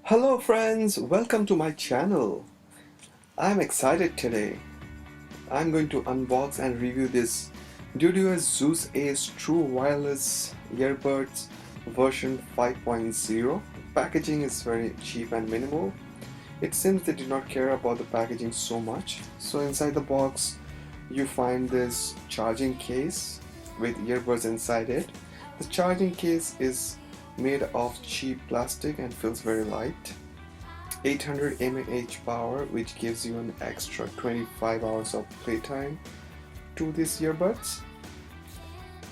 Hello friends, welcome to my channel. I'm excited today. I'm going to unbox and review this Dudious Zues Ace True Wireless Earbuds version 5.0. Packaging is very cheap and minimal. It seems they did not care about the packaging so much. So inside the box you find this charging case with earbuds inside it. The charging case is made of cheap plastic and feels very light. 800 mAh power, which gives you an extra 25 hours of playtime to these earbuds.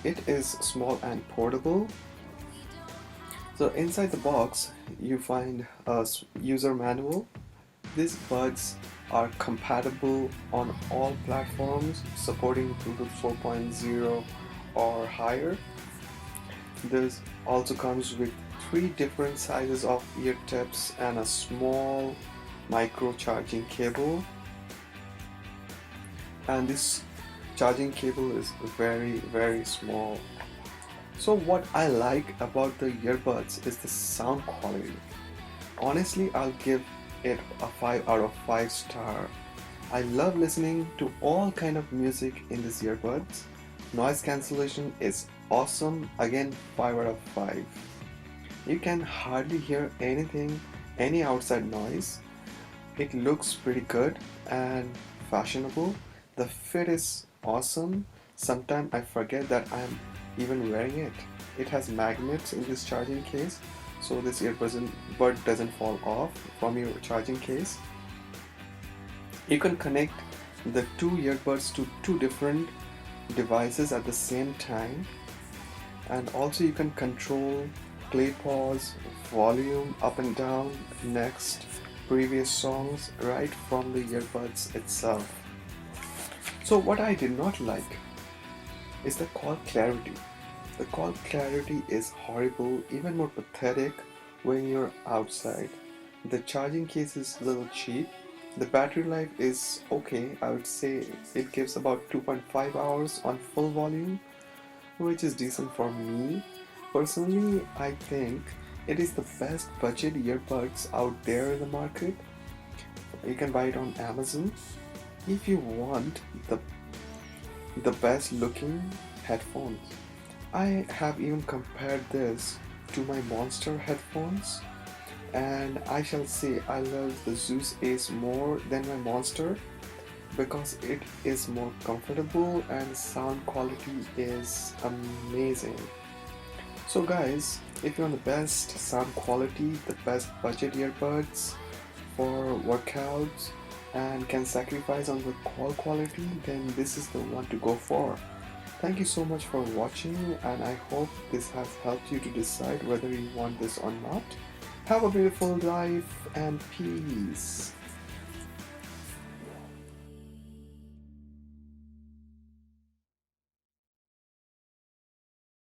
It is small and portable. So inside the box you find a user manual. These buds are compatible on all platforms supporting Bluetooth 4.0 or higher. This also comes with 3 different sizes of ear tips and a small micro charging cable, and this charging cable is very small. So what I like about the earbuds is the sound quality. Honestly, I'll give it a 5 out of 5 star. I love listening to all kind of music in these earbuds. Noise cancellation is awesome, again 5 out of 5. You can hardly hear anything, any outside noise. It looks pretty good and fashionable. The fit is awesome. Sometimes I forget that I'm even wearing it. It has magnets in this charging case, so this earbud doesn't fall off from your charging case. You can connect the 2 earbuds to 2 different devices at the same time, and also you can control play, pause, volume up and down, next, previous songs right from the earbuds itself. So what I did not like is the call clarity. The call clarity is horrible, even more pathetic when you're outside. The charging case is a little cheap. The battery life is okay. I would say it gives about 2.5 hours on full volume, which is decent for me. Personally, I think it is the best budget earbuds out there in the market. You can buy it on Amazon. If you want the best looking headphones, I have even compared this to my Monster headphones, and I shall say I love the Zues Ace more than my Monster because it is more comfortable and sound quality is amazing. So guys, if you want the best sound quality, the best budget earbuds for workouts and can sacrifice on the call quality, then this is the one to go for. Thank you so much for watching, and I hope this has helped you to decide whether you want this or not. Have a beautiful life and peace.